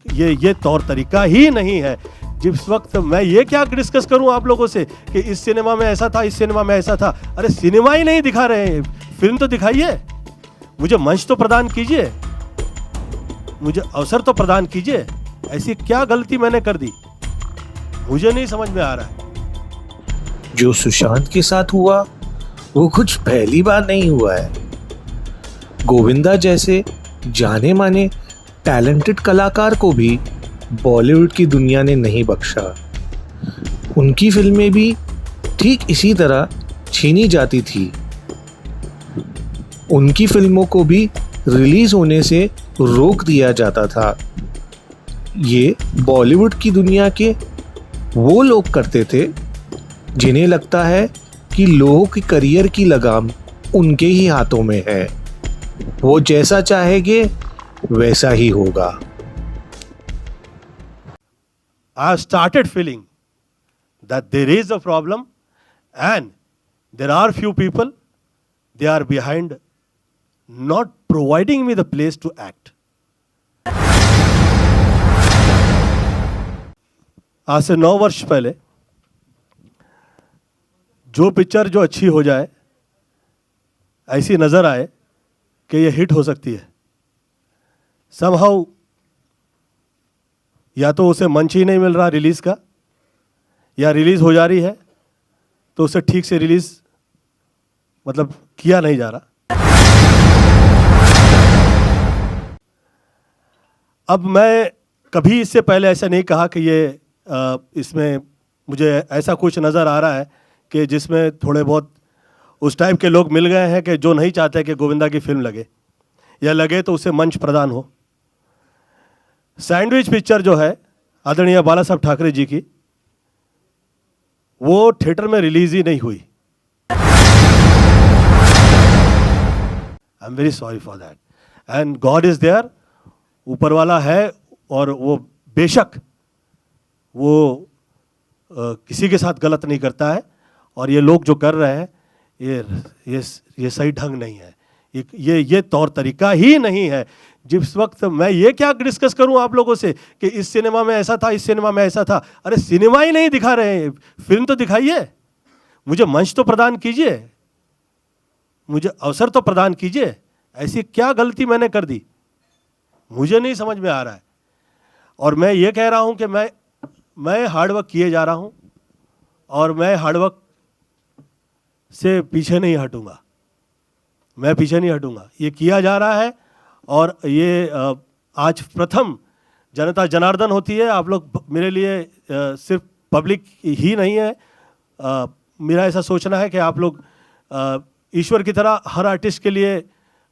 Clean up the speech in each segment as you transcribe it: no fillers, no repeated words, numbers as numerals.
ये तौर तरीका ही नहीं है। जिस वक्त मैं ये क्या डिस्कस करूं आप लोगों से कि इस सिनेमा में ऐसा था, इस सिनेमा में ऐसा था। अरे सिनेमा ही नहीं दिखा रहे हैं, फिल्म तो दिखाइए, मुझे मंच तो प्रदान कीजिए, मुझे अवसर तो प्रदान कीजिए। ऐसी क्या गलती मैंने कर दी, मुझे नहीं समझ में आ रहा है। जो सुशांत के साथ हुआ वो कुछ पहली बार नहीं हुआ है। गोविंदा जैसे जाने माने टैलेंटेड कलाकार को भी बॉलीवुड की दुनिया ने नहीं बख्शा। उनकी फिल्में भी ठीक इसी तरह छीनी जाती थी। उनकी फिल्मों को भी रिलीज होने से रोक दिया जाता था। ये बॉलीवुड की दुनिया के वो लोग करते थे जिन्हें लगता है कि लोगों के करियर की लगाम उनके ही हाथों में है। वो जैसा चाहेंगे वैसा ही होगा। I started feeling that there is a problem and there are few people, they are behind not providing me the place to act. आज से 9 वर्ष पहले जो पिक्चर जो अच्छी हो जाए, ऐसी नज़र आए कि ये हिट हो सकती है, somehow या तो उसे मंच ही नहीं मिल रहा रिलीज़ का, या रिलीज़ हो जा रही है तो उसे ठीक से रिलीज़ मतलब किया नहीं जा रहा। अब मैं कभी इससे पहले ऐसा नहीं कहा कि ये इसमें मुझे ऐसा कुछ नज़र आ रहा है कि जिसमें थोड़े बहुत उस टाइप के लोग मिल गए हैं कि जो नहीं चाहते कि गोविंदा की फिल्म लगे, या लगे तो उसे मंच प्रदान हो। सैंडविच पिक्चर जो है आदरणीय बाला साहब ठाकरे जी की, वो थिएटर में रिलीज ही नहीं हुई। I am very sorry for that and God is there, ऊपर वाला है और वो बेशक वो किसी के साथ गलत नहीं करता है, और ये लोग जो कर रहे हैं ये सही ढंग नहीं है, ये तौर तरीका ही नहीं है। जिस वक्त मैं ये क्या डिस्कस करूं आप लोगों से कि इस सिनेमा में ऐसा था, इस सिनेमा में ऐसा था। अरे सिनेमा ही नहीं दिखा रहे हैं, फिल्म तो दिखाइए, मुझे मंच तो प्रदान कीजिए, मुझे अवसर तो प्रदान कीजिए। ऐसी क्या गलती मैंने कर दी, मुझे नहीं समझ में आ रहा है। और मैं ये कह रहा हूं कि मैं हार्डवर्क किए जा रहा हूं और मैं हार्डवर्क से पीछे नहीं हटूंगा, मैं पीछे नहीं हटूंगा। ये किया जा रहा है और ये आज प्रथम जनता जनार्दन होती है। आप लोग मेरे लिए सिर्फ पब्लिक ही नहीं है, मेरा ऐसा सोचना है कि आप लोग ईश्वर की तरह हर आर्टिस्ट के लिए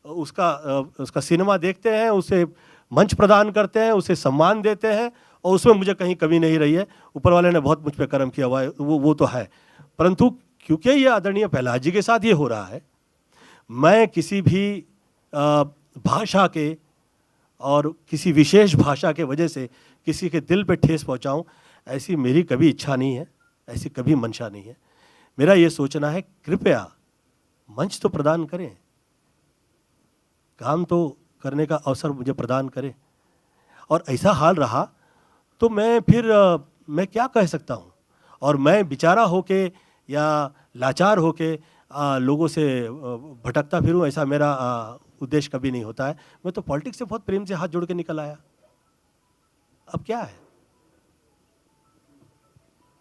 उसका सिनेमा देखते हैं, उसे मंच प्रदान करते हैं, उसे सम्मान देते हैं, और उसमें मुझे कहीं कमी नहीं रही है। ऊपर वाले ने बहुत मुझ पर कर्म किया हुआ है, वो तो है। परंतु क्योंकि ये आदरणीय प्रहलाद जी के साथ ये हो रहा है, मैं किसी भी भाषा के और किसी विशेष भाषा के वजह से किसी के दिल पे ठेस पहुंचाऊं, ऐसी मेरी कभी इच्छा नहीं है, ऐसी कभी मंशा नहीं है। मेरा ये सोचना है कृपया मंच तो प्रदान करें, काम तो करने का अवसर मुझे प्रदान करें। और ऐसा हाल रहा तो मैं फिर मैं क्या कह सकता हूँ, और मैं बेचारा होके या लाचार होके लोगों से भटकता फिरूं, ऐसा मेरा उद्देश्य कभी नहीं होता है। मैं तो पॉलिटिक्स से बहुत प्रेम से हाथ जोड़ के निकल आया, अब क्या है।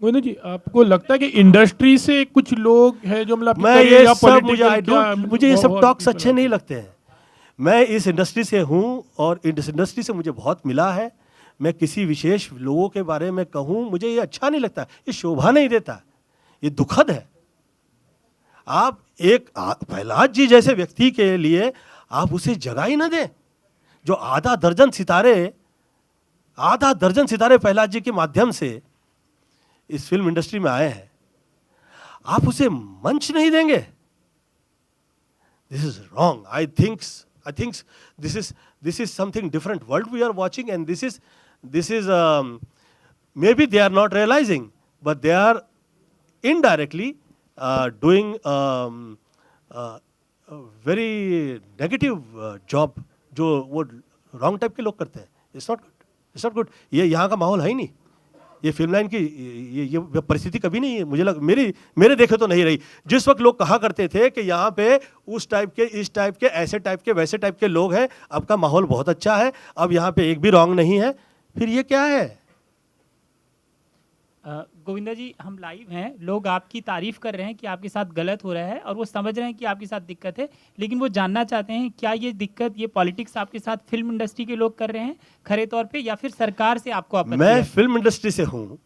गोविंदा जी, आपको लगता है कि इंडस्ट्री से कुछ लोग हैं जो मतलब मैं ये सब मुझे ये सब टॉक्स अच्छे नहीं लगते हैं। मैं इस इंडस्ट्री से हूँ और इस इंडस्ट्री से मुझे बहुत मिला है। मैं किसी विशेष लोगों के बारे में कहूँ, मुझे ये अच्छा नहीं लगता, ये शोभा नहीं देता, ये दुखद है। आप एक प्रहलाद जी जैसे व्यक्ति के लिए आप उसे जगह ही ना दें, जो आधा दर्जन सितारे प्रहलाद जी के माध्यम से इस फिल्म इंडस्ट्री में आए हैं, आप उसे मंच नहीं देंगे। This is wrong. I think this is something different world we are watching, and this is maybe they are not realizing, but they are indirectly doing very negative job जो वो रॉन्ग टाइप के लोग करते हैं। It's not good, it's not good. ये यहाँ का माहौल है ही नहीं, ये फिल्म लाइन की ये परिस्थिति कभी नहीं है, मुझे मेरे देखे तो नहीं रही। जिस वक्त लोग कहा करते थे कि यहाँ पे उस टाइप के, इस टाइप के, ऐसे टाइप के, वैसे टाइप के लोग हैं, अब का माहौल बहुत अच्छा है, अब यहाँ पे एक भी रॉन्ग नहीं है, फिर ये क्या है? गोविंदा जी, हम लाइव हैं, लोग आपकी तारीफ कर रहे हैं कि आपके साथ गलत हो रहा है और वो समझ रहे हैं कि आपके साथ दिक्कत है, लेकिन वो जानना चाहते हैं क्या ये दिक्कत, ये पॉलिटिक्स आपके साथ फिल्म इंडस्ट्री के लोग कर रहे हैं खरे तौर पे, या फिर सरकार से आपको आपत्ति मैं है? फिल्म इंडस्ट्री से हूँ,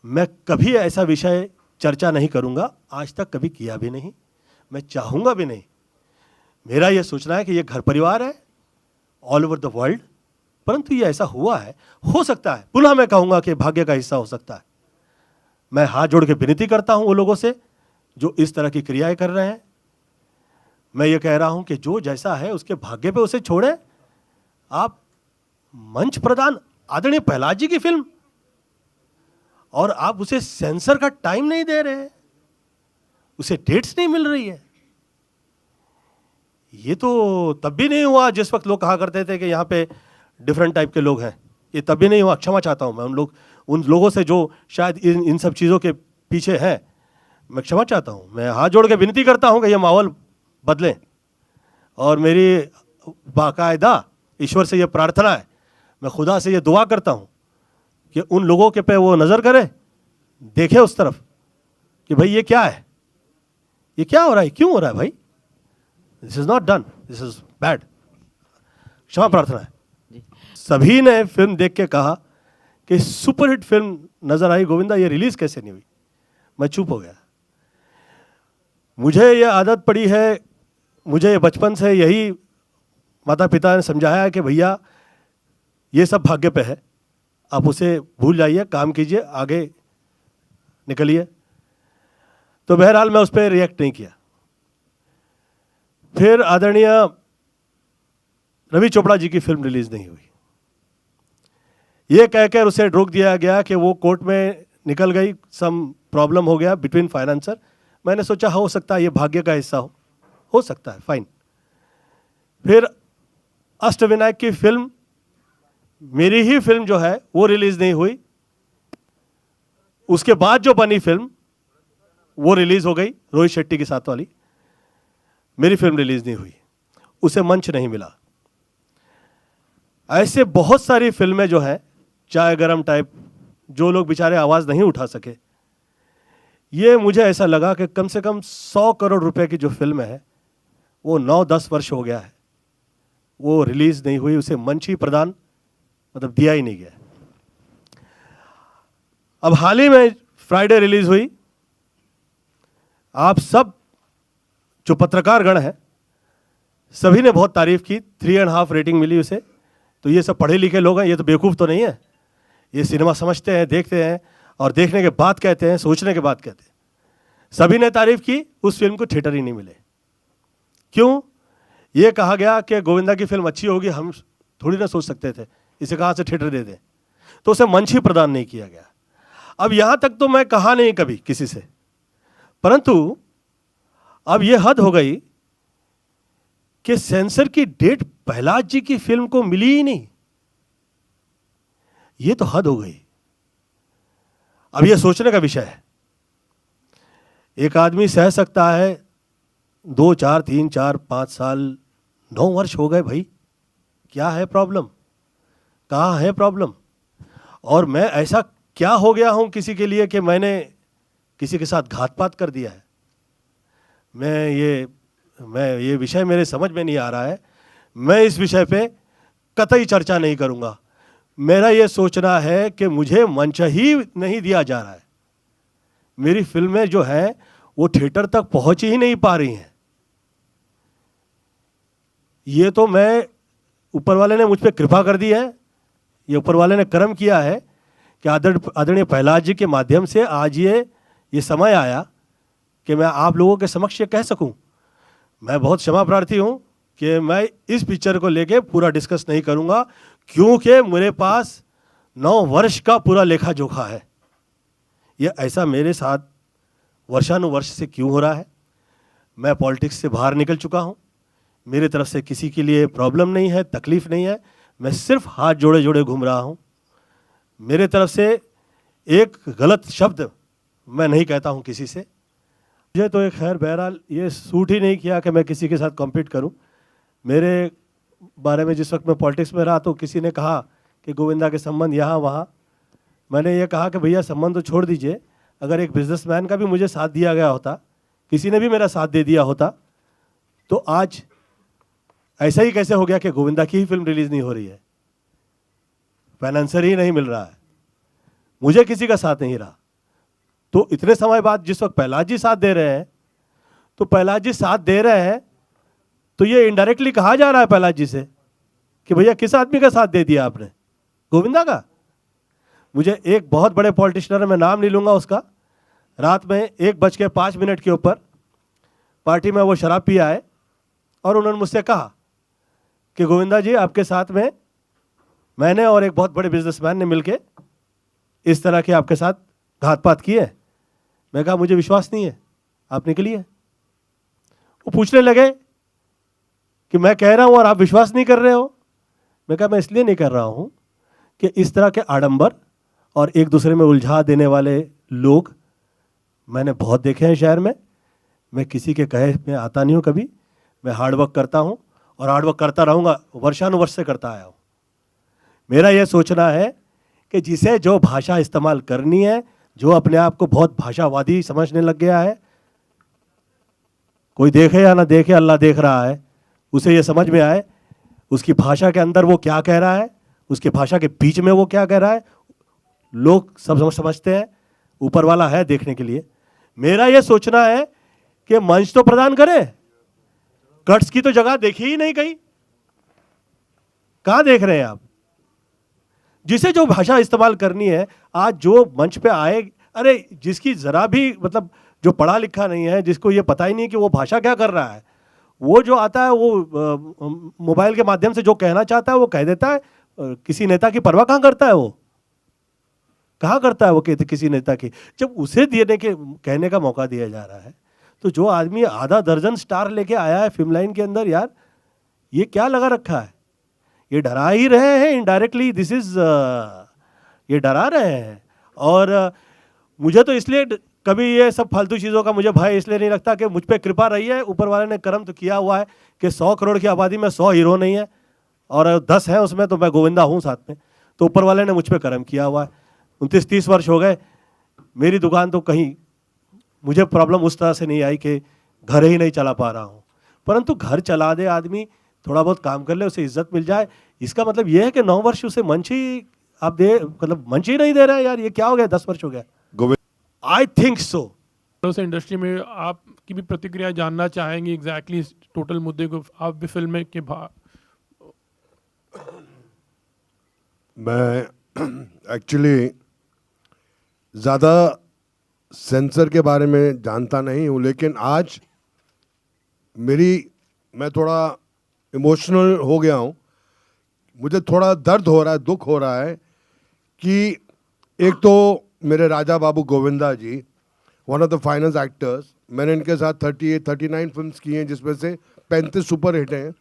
मैं कभी ऐसा विषय चर्चा नहीं करूँगा, आज तक कभी किया भी नहीं, मैं चाहूँगा भी नहीं। मेरा ये सोचना है कि ये घर परिवार है ऑल ओवर द वर्ल्ड, परंतु ये ऐसा हुआ है, हो सकता है, पुनः मैं कहूँगा कि भाग्य का हिस्सा हो सकता है। मैं हाथ जोड़ के विनती करता हूं वो लोगों से जो इस तरह की क्रियाएं कर रहे हैं। मैं ये कह रहा हूं कि जो जैसा है उसके भाग्य पे उसे छोड़ें। आप मंच प्रदान, आदरणीय प्रहलाद जी की फिल्म, और आप उसे सेंसर का टाइम नहीं दे रहे, उसे डेट्स नहीं मिल रही है। ये तो तब भी नहीं हुआ जिस वक्त लोग कहा करते थे कि यहाँ पे डिफरेंट टाइप के लोग हैं, ये तब भी नहीं हुआ। क्षमा चाहता हूँ मैं उन लोगों से जो शायद इन सब चीज़ों के पीछे हैं, मैं क्षमा चाहता हूँ। मैं हाथ जोड़ के विनती करता हूँ कि ये माहौल बदलें, और मेरी बाकायदा ईश्वर से ये प्रार्थना है, मैं खुदा से ये दुआ करता हूँ कि उन लोगों के पे वो नज़र करे, देखे उस तरफ कि भाई ये क्या है, ये क्या हो रहा है, क्यों हो रहा है भाई, this is not done, this is bad. क्षमा प्रार्थना है। सभी ने फिल्म देख के कहा कि सुपरहिट फिल्म नजर आई, गोविंदा ये रिलीज कैसे नहीं हुई? मैं चुप हो गया। मुझे ये आदत पड़ी है, मुझे बचपन से यही माता पिता ने समझाया है कि भैया ये सब भाग्य पे है, आप उसे भूल जाइए, काम कीजिए, आगे निकलिए। तो बहरहाल मैं उस पर रिएक्ट नहीं किया। फिर आदरणीय रवि चोपड़ा जी की फिल्म रिलीज नहीं हुई, ये कहकर उसे रोक दिया गया कि वो कोर्ट में निकल गई, सम प्रॉब्लम हो गया बिटवीन फाइनेंसर। मैंने सोचा हो सकता है ये भाग्य का हिस्सा हो सकता है, फाइन। फिर अष्टविनायक की फिल्म, मेरी ही फिल्म जो है वो रिलीज नहीं हुई, उसके बाद जो बनी फिल्म वो रिलीज हो गई, रोहित शेट्टी के साथ वाली, मेरी फिल्म रिलीज नहीं हुई, उसे मंच नहीं मिला। ऐसे बहुत सारी फिल्में जो हैं चाय गरम टाइप, जो लोग बेचारे आवाज़ नहीं उठा सके, ये मुझे ऐसा लगा कि कम से कम 100 करोड़ रुपए की जो फिल्म है वो 9-10 वर्ष हो गया है, वो रिलीज़ नहीं हुई, उसे मंच ही प्रदान मतलब दिया ही नहीं गया। अब हाल ही में फ्राइडे रिलीज हुई, आप सब जो पत्रकार गण हैं सभी ने बहुत तारीफ की, 3.5 रेटिंग मिली उसे। तो ये सब पढ़े लिखे लोग हैं, ये तो बेवकूफ़ तो नहीं है, ये सिनेमा समझते हैं, देखते हैं, और देखने के बाद कहते हैं, सोचने के बाद कहते हैं। सभी ने तारीफ की, उस फिल्म को थिएटर ही नहीं मिले। क्यों? ये कहा गया कि गोविंदा की फिल्म अच्छी होगी, हम थोड़ी ना सोच सकते थे इसे कहाँ से थिएटर दे दें, तो उसे मंच ही प्रदान नहीं किया गया। अब यहाँ तक तो मैं कहा नहीं कभी किसी से, परंतु अब ये हद हो गई कि सेंसर की डेट प्रहलाद जी की फिल्म को मिली ही नहीं, ये तो हद हो गई। अब ये सोचने का विषय है, एक आदमी सह सकता है 2, 4, 3, 4, 5 साल, 9 वर्ष हो गए भाई, क्या है प्रॉब्लम, कहाँ है प्रॉब्लम? और मैं ऐसा क्या हो गया हूं किसी के लिए कि मैंने किसी के साथ घात-पात कर दिया है? मैं ये विषय मेरे समझ में नहीं आ रहा है। मैं इस विषय पे कतई चर्चा नहीं करूंगा। मेरा ये सोचना है कि मुझे मंच ही नहीं दिया जा रहा है, मेरी फिल्में जो हैं वो थिएटर तक पहुंच ही नहीं पा रही हैं। ये तो मैं, ऊपर वाले ने मुझ पर कृपा कर दी है, ये ऊपर वाले ने कर्म किया है कि आदरणीय प्रहलाद जी के माध्यम से आज ये समय आया कि मैं आप लोगों के समक्ष ये कह सकूं। मैं बहुत क्षमा प्रार्थी हूं कि मैं इस पिक्चर को लेके पूरा डिस्कस नहीं करूंगा, क्योंकि मेरे पास 9 वर्ष का पूरा लेखा जोखा है। ये ऐसा मेरे साथ वर्षानुवर्ष से क्यों हो रहा है? मैं पॉलिटिक्स से बाहर निकल चुका हूं, मेरी तरफ से किसी के लिए प्रॉब्लम नहीं है, तकलीफ नहीं है। मैं सिर्फ हाथ जोड़े जोड़े घूम रहा हूं मेरे तरफ से एक गलत शब्द मैं नहीं कहता हूँ किसी से। मुझे तो एक खैर बहरहाल ये सूट ही नहीं किया कि मैं किसी के साथ कॉम्पीट करूं। मेरे बारे में जिस वक्त मैं पॉलिटिक्स में रहा तो किसी ने कहा कि गोविंदा के संबंध यहाँ वहाँ। मैंने ये कहा कि भैया संबंध तो छोड़ दीजिए, अगर एक बिजनेसमैन का भी मुझे साथ दिया गया होता, किसी ने भी मेरा साथ दे दिया होता, तो आज ऐसा ही कैसे हो गया कि गोविंदा की ही फिल्म रिलीज़ नहीं हो रही है, फाइनेंसर ही नहीं मिल रहा है, मुझे किसी का साथ नहीं रहा। तो इतने समय बाद जिस वक्त प्रहलाद जी साथ दे रहे हैं, तो प्रहलाद जी साथ दे रहे हैं तो ये इनडायरेक्टली कहा जा रहा है प्रहलाद जी से कि भैया किस आदमी का साथ दे दिया आपने, गोविंदा का। मुझे एक बहुत बड़े पॉलिटिशियन, मैं नाम नहीं लूँगा उसका, रात में 1:05 के ऊपर पार्टी में वो शराब पिया है और उन्होंने मुझसे कहा कि गोविंदा जी आपके साथ में मैंने और एक बहुत बड़े बिजनेसमैन ने मिलके इस तरह के आपके साथ घात पात किए। मैं कहा मुझे विश्वास नहीं है, आप निकलिए। वो पूछने लगे कि मैं कह रहा हूं और आप विश्वास नहीं कर रहे हो। मैं कहा मैं इसलिए नहीं कर रहा हूं कि इस तरह के आडंबर और एक दूसरे में उलझा देने वाले लोग मैंने बहुत देखे हैं शहर में। मैं किसी के कहे में आता नहीं हूं कभी। मैं हार्डवर्क करता हूं और हार्डवर्क करता रहूंगा, वर्षानुवर्ष से करता आया हूं। मेरा यह सोचना है कि जिसे जो भाषा इस्तेमाल करनी है, जो अपने आप को बहुत भाषावादी समझने लग गया है, कोई देखे या ना देखे अल्लाह देख रहा है, उसे ये समझ में आए उसकी भाषा के अंदर वो क्या कह रहा है, उसकी भाषा के बीच में वो क्या कह रहा है। लोग सब समझते हैं, ऊपर वाला है देखने के लिए। मेरा ये सोचना है कि मंच तो प्रदान करे, कट्स की तो जगह देखी ही नहीं कहीं। कहां देख रहे हैं आप? जिसे जो भाषा इस्तेमाल करनी है, आज जो मंच पे आए, अरे जिसकी जरा भी मतलब जो पढ़ा लिखा नहीं है, जिसको ये पता ही नहीं कि वो भाषा क्या कर रहा है, वो जो आता है वो मोबाइल के माध्यम से जो कहना चाहता है वो कह देता है। किसी नेता की परवाह कहाँ करता है? वो कहाँ करता है वो किसी नेता की? जब उसे देने के कहने का मौका दिया जा रहा है, तो जो आदमी आधा दर्जन स्टार लेके आया है फिल्म लाइन के अंदर, यार ये क्या लगा रखा है? ये डरा ही रहे हैं इनडायरेक्टली, दिस इज ये डरा रहे हैं। और मुझे तो इसलिए कभी ये सब फालतू चीज़ों का मुझे भय इसलिए नहीं लगता कि मुझ पे कृपा रही है, ऊपर वाले ने कर्म तो किया हुआ है कि 100 करोड़ की आबादी में 100 हीरो नहीं है और 10 हैं उसमें, तो मैं गोविंदा हूँ साथ में। तो ऊपर वाले ने मुझ पे कर्म किया हुआ है। 29-30 वर्ष हो गए, मेरी दुकान तो कहीं मुझे प्रॉब्लम उस तरह से नहीं आई कि घर ही नहीं चला पा रहा हूँ, परंतु घर चला दे आदमी, थोड़ा बहुत काम कर ले, उसे इज्जत मिल जाए। इसका मतलब ये है कि 9 वर्ष उसे मंच ही आप दे, मतलब मंच ही नहीं दे रहे हैं। यार ये क्या हो गया? 10 वर्ष हो गया। I think so. से इंडस्ट्री में आपकी भी प्रतिक्रिया जानना चाहेंगे एग्जैक्टली इस टोटल मुद्दे को। आप भी फिल्म के मैं एक्चुअली ज़्यादा सेंसर के बारे में जानता नहीं हूँ, लेकिन आज मैं थोड़ा इमोशनल हो गया हूँ। मुझे थोड़ा दर्द हो रहा है, दुख हो रहा है कि एक तो मेरे Raja Babu Govinda ji, one of the finest actors, मैंने इनके साथ 39 फिल्म्स की हैं, जिसमें से 35 सुपर हिट हैं।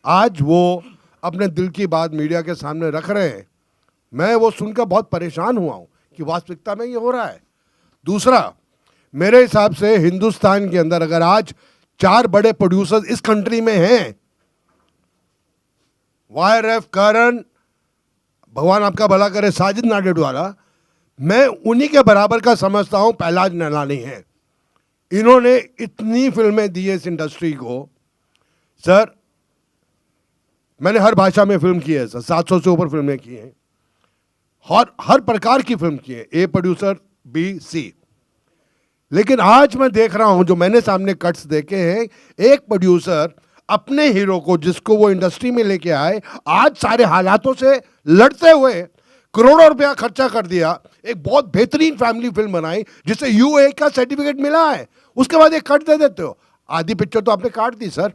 आज वो अपने दिल की बात मीडिया के सामने रख रहे हैं। मैं वो सुनकर बहुत परेशान हुआ हूँ कि वास्तविकता में ये हो रहा है। दूसरा, मेरे हिसाब से हिंदुस्तान के अंदर अगर आज 4 बड़े प्रोड्यूसर्स इस कंट्री में हैं, YRF, करण, भगवान आपका भला करे, साजिद नाडियाडवाला, मैं उन्हीं के बराबर का समझता हूं प्रहलाद नैलानी है। इन्होंने इतनी फिल्में दी है इस इंडस्ट्री को। सर, मैंने हर भाषा में फिल्म की है सर, 700 से ऊपर फिल्में की हैं, हर प्रकार की फिल्म की है, ए प्रोड्यूसर, बी, सी। लेकिन आज मैं देख रहा हूं, जो मैंने सामने कट्स देखे हैं, एक प्रोड्यूसर अपने हीरो को, जिसको वो इंडस्ट्री में लेके आए, आज सारे हालातों से लड़ते हुए करोड़ों रुपया खर्चा कर दिया, एक बहुत बेहतरीन फैमिली फिल्म बनाई जिसे UA का सर्टिफिकेट मिला है। उसके बाद एक कट दे देते हो। आधी पिक्चर तो आपने काट दी सर,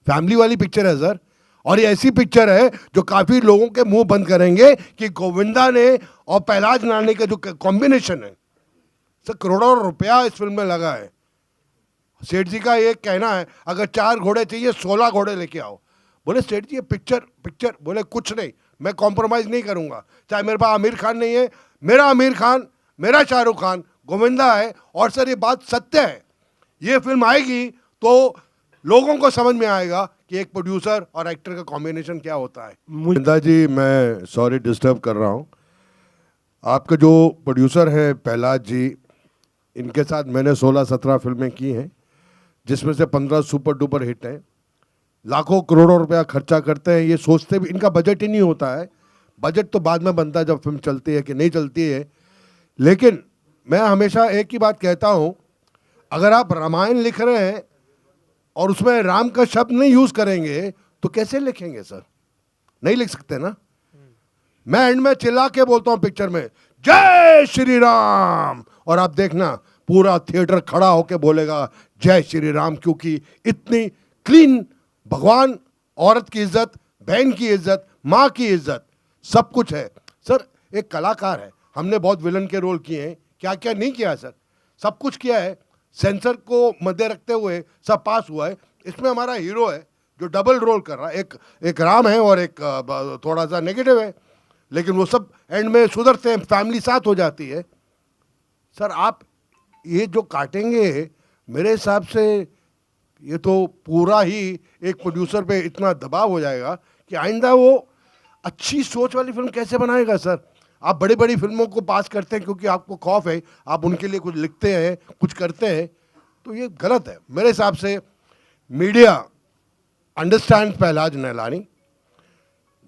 फैमिली वाली पिक्चर है सर, और ये ऐसी पिक्चर है जो काफी लोगों के मुंह बंद करेंगे कि गोविंदा ने और प्रहलाद नानी का जो कॉम्बिनेशन है सर, करोड़ों रुपया इस फिल्म में लगा है। सेठ जी का ये कहना है, अगर 4 घोड़े चाहिए 16 घोड़े लेके आओ। बोले सेठ जी ये पिक्चर, बोले कुछ नहीं, मैं कॉम्प्रोमाइज़ नहीं करूंगा। चाहे मेरे पास आमिर खान नहीं है, मेरा आमिर खान, मेरा शाहरुख खान, गोविंदा है। और सर ये बात सत्य है, ये फिल्म आएगी तो लोगों को समझ में आएगा कि एक प्रोड्यूसर और एक्टर का कॉम्बिनेशन क्या होता है। गोविंदा जी, मैं सॉरी डिस्टर्ब कर रहा हूँ। आपके जो प्रोड्यूसर हैं प्रहलाद जी, इनके साथ मैंने 16-17 फिल्में की हैं, जिसमें से 15 सुपर डुपर हिट हैं। लाखों करोड़ों रुपया खर्चा करते हैं, ये सोचते भी इनका बजट ही नहीं होता है। बजट तो बाद में बनता है जब फिल्म चलती है कि नहीं चलती है। लेकिन मैं हमेशा एक ही बात कहता हूँ, अगर आप रामायण लिख रहे हैं और उसमें राम का शब्द नहीं यूज करेंगे तो कैसे लिखेंगे सर? नहीं लिख सकते ना। मैं एंड में चिल्ला के बोलता हूँ पिक्चर में, जय श्री राम, और आप देखना पूरा थिएटर खड़ा होके बोलेगा जय श्री राम, क्योंकि इतनी क्लीन भगवान, औरत की इज्जत, बहन की इज्जत, माँ की इज्जत, सब कुछ है। सर एक कलाकार है, हमने बहुत विलन के रोल किए हैं, क्या क्या नहीं किया है सर, सब कुछ किया है। सेंसर को मध्य रखते हुए सब पास हुआ है। इसमें हमारा हीरो है जो डबल रोल कर रहा है, एक राम है और एक थोड़ा सा नेगेटिव है, लेकिन वो सब एंड में सुधरते हैं, फैमिली साथ हो जाती है। सर आप ये जो काटेंगे, मेरे हिसाब से ये तो पूरा ही एक प्रोड्यूसर पे इतना दबाव हो जाएगा कि आइंदा वो अच्छी सोच वाली फिल्म कैसे बनाएगा सर? आप बड़ी बड़ी फिल्मों को पास करते हैं क्योंकि आपको खौफ है, आप उनके लिए कुछ लिखते हैं, कुछ करते हैं, तो ये गलत है मेरे हिसाब से। Media understand Prahlad Nihalani,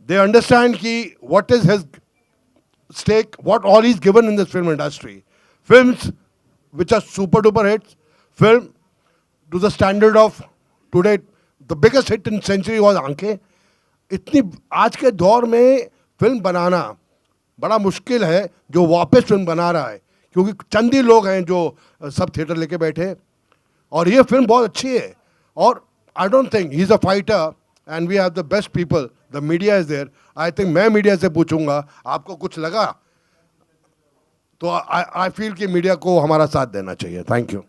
they understand कि what is his stake, what all he's given in this film industry. Films which are super duper hits, film to the standard of today, the biggest hit in century was आंखें। इतनी आज के दौर में film बनाना बड़ा मुश्किल है जो वापस फिल्म बना रहा है, क्योंकि चंद ही लोग हैं जो सब थिएटर लेके बैठे, और ये फिल्म बहुत अच्छी है। और I don't think he is a fighter and we have the best people, the media is there. I think मैं मीडिया से पूछूंगा आपको कुछ लगा तो आई फील कि मीडिया को हमारा साथ देना चाहिए। Thank you.